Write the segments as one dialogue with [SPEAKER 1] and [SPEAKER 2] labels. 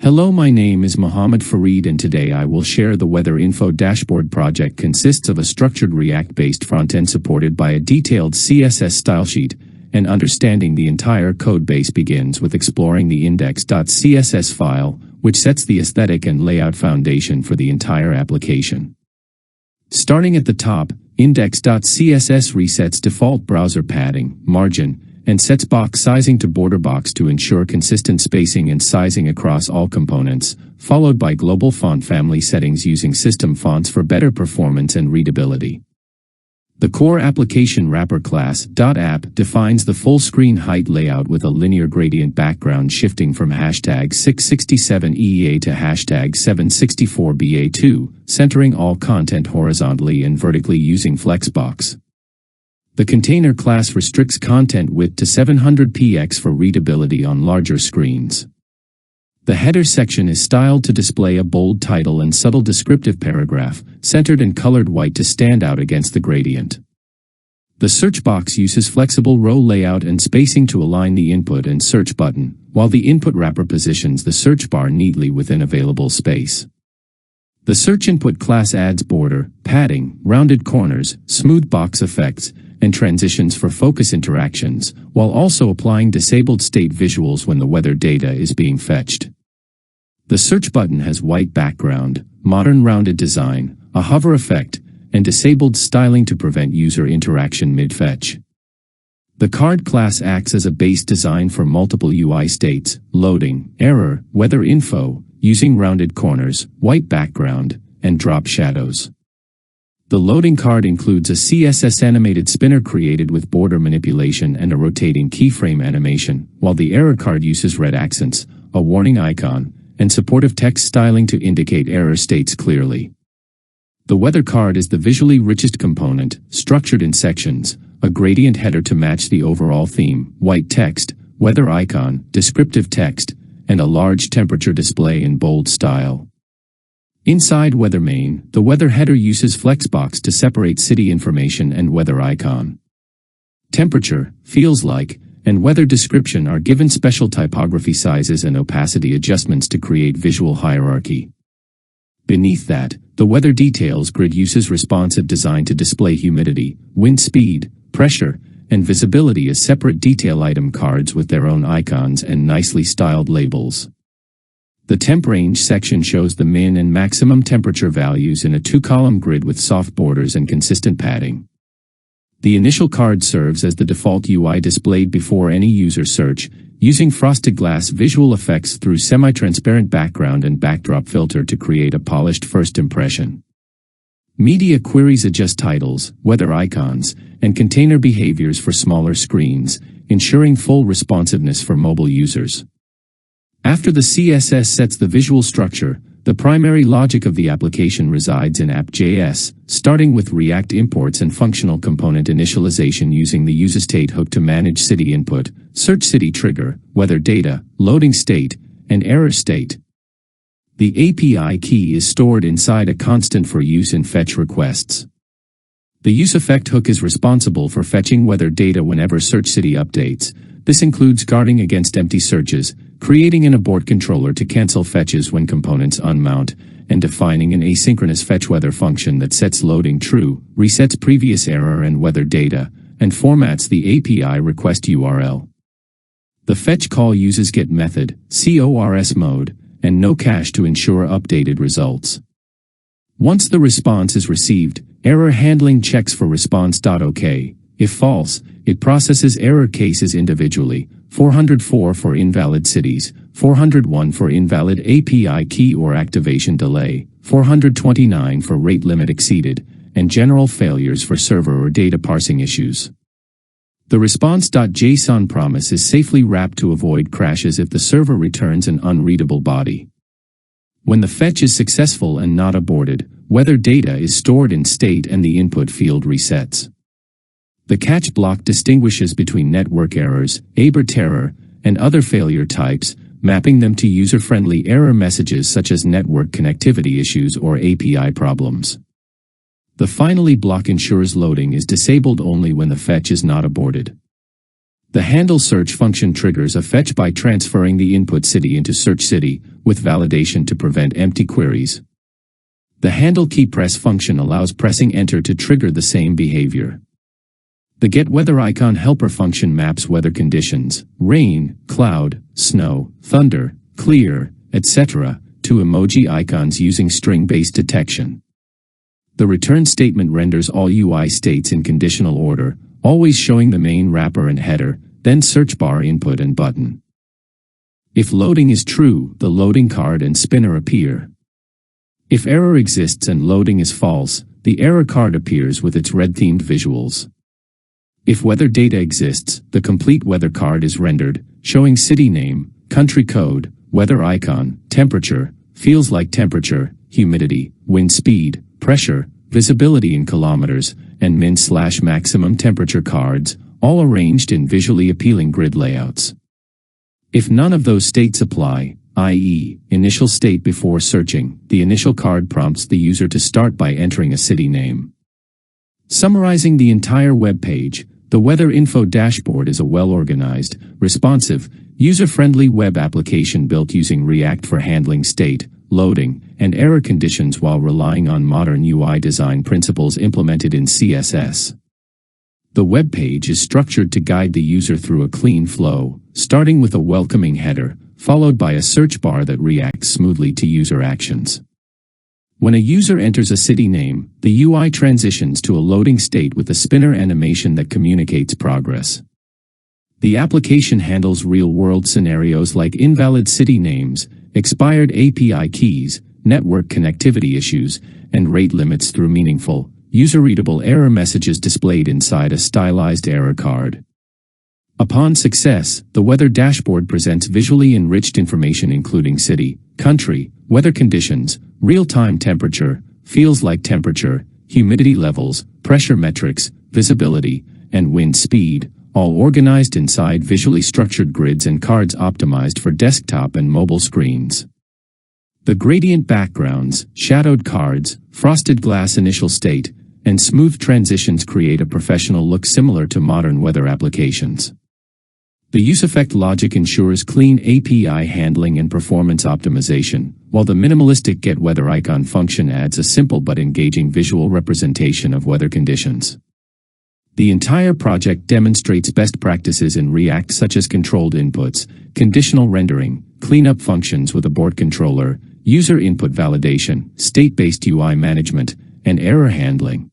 [SPEAKER 1] Hello, my name is Mohammed Fareed and today I will share the Weather Info Dashboard project consists of a structured React-based frontend supported by a detailed CSS stylesheet, and understanding the entire codebase begins with exploring the index.css file, which sets the aesthetic and layout foundation for the entire application. Starting at the top, index.css resets default browser padding, margin, and sets box sizing to border box to ensure consistent spacing and sizing across all components, followed by global font family settings using system fonts for better performance and readability. The core application wrapper class .app defines the full screen height layout with a linear gradient background shifting from #667EA to #764BA2, centering all content horizontally and vertically using Flexbox. The container class restricts content width to 700px for readability on larger screens. The header section is styled to display a bold title and subtle descriptive paragraph, centered and colored white to stand out against the gradient. The search box uses flexible row layout and spacing to align the input and search button, while the input wrapper positions the search bar neatly within available space. The search input class adds border, padding, rounded corners, smooth box effects, and transitions for focus interactions, while also applying disabled state visuals when the weather data is being fetched. The search button has white background, modern rounded design, a hover effect, and disabled styling to prevent user interaction mid-fetch. The card class acts as a base design for multiple UI states, loading, error, weather info, using rounded corners, white background, and drop shadows. The loading card includes a CSS animated spinner created with border manipulation and a rotating keyframe animation, while the error card uses red accents, a warning icon, and supportive text styling to indicate error states clearly. The weather card is the visually richest component, structured in sections, a gradient header to match the overall theme, white text, weather icon, descriptive text, and a large temperature display in bold style. Inside Weather Main, the weather header uses Flexbox to separate city information and weather icon. Temperature, feels like, and weather description are given special typography sizes and opacity adjustments to create visual hierarchy. Beneath that, the weather details grid uses responsive design to display humidity, wind speed, pressure, and visibility as separate detail item cards with their own icons and nicely styled labels. The temp range section shows the min and maximum temperature values in a 2-column grid with soft borders and consistent padding. The initial card serves as the default UI displayed before any user search, using frosted glass visual effects through semi-transparent background and backdrop filter to create a polished first impression. Media queries adjust titles, weather icons, and container behaviors for smaller screens, ensuring full responsiveness for mobile users. After the CSS sets the visual structure, the primary logic of the application resides in app.js, starting with React imports and functional component initialization using the useState hook to manage city input, search city trigger, weather data, loading state, and error state. The API key is stored inside a constant for use in fetch requests. The useEffect hook is responsible for fetching weather data whenever search city updates. This includes guarding against empty searches, creating an abort controller to cancel fetches when components unmount, and defining an asynchronous fetch weather function that sets loading true, resets previous error and weather data, and formats the API request URL. The fetch call uses get method, CORS mode, and no cache to ensure updated results. Once the response is received, error handling checks for response.ok. If false, it processes error cases individually, 404 for invalid cities, 401 for invalid API key or activation delay, 429 for rate limit exceeded, and general failures for server or data parsing issues. The response.json promise is safely wrapped to avoid crashes if the server returns an unreadable body. When the fetch is successful and not aborted, weather data is stored in state and the input field resets. The catch block distinguishes between network errors, error, and other failure types, mapping them to user-friendly error messages such as network connectivity issues or API problems. The finally block ensures loading is disabled only when the fetch is not aborted. The handle search function triggers a fetch by transferring the input city into search city, with validation to prevent empty queries. The handle key press function allows pressing enter to trigger the same behavior. The getWeatherIcon helper function maps weather conditions, rain, cloud, snow, thunder, clear, etc., to emoji icons using string-based detection. The return statement renders all UI states in conditional order, always showing the main wrapper and header, then search bar input and button. If loading is true, the loading card and spinner appear. If error exists and loading is false, the error card appears with its red-themed visuals. If weather data exists, the complete weather card is rendered, showing city name, country code, weather icon, temperature, feels like temperature, humidity, wind speed, pressure, visibility in kilometers, and min/maximum temperature cards, all arranged in visually appealing grid layouts. If none of those states apply, i.e., initial state before searching, the initial card prompts the user to start by entering a city name. Summarizing the entire web page, the Weather Info dashboard is a well-organized, responsive, user-friendly web application built using React for handling state, loading, and error conditions while relying on modern UI design principles implemented in CSS. The web page is structured to guide the user through a clean flow, starting with a welcoming header, followed by a search bar that reacts smoothly to user actions. When a user enters a city name, the UI transitions to a loading state with a spinner animation that communicates progress. The application handles real-world scenarios like invalid city names, expired API keys, network connectivity issues, and rate limits through meaningful, user-readable error messages displayed inside a stylized error card. Upon success, the weather dashboard presents visually enriched information including city, country, weather conditions, real-time temperature, feels like temperature, humidity levels, pressure metrics, visibility, and wind speed, all organized inside visually structured grids and cards optimized for desktop and mobile screens. The gradient backgrounds, shadowed cards, frosted glass initial state, and smooth transitions create a professional look similar to modern weather applications. The useEffect logic ensures clean API handling and performance optimization, while the minimalistic getWeatherIcon function adds a simple but engaging visual representation of weather conditions. The entire project demonstrates best practices in React such as controlled inputs, conditional rendering, cleanup functions with a board controller, user input validation, state-based UI management, and error handling.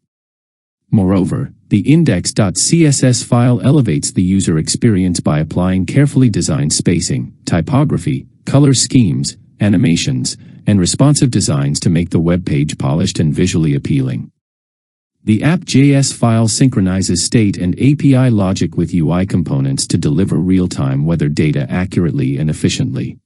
[SPEAKER 1] Moreover, the index.css file elevates the user experience by applying carefully designed spacing, typography, color schemes, animations, and responsive designs to make the web page polished and visually appealing. The app.js file synchronizes state and API logic with UI components to deliver real-time weather data accurately and efficiently.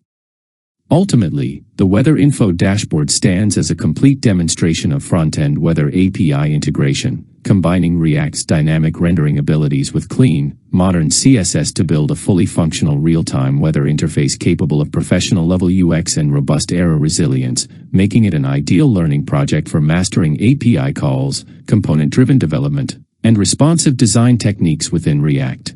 [SPEAKER 1] Ultimately, the Weather Info dashboard stands as a complete demonstration of front-end weather API integration, combining React's dynamic rendering abilities with clean, modern CSS to build a fully functional real-time weather interface capable of professional-level UX and robust error resilience, making it an ideal learning project for mastering API calls, component-driven development, and responsive design techniques within React.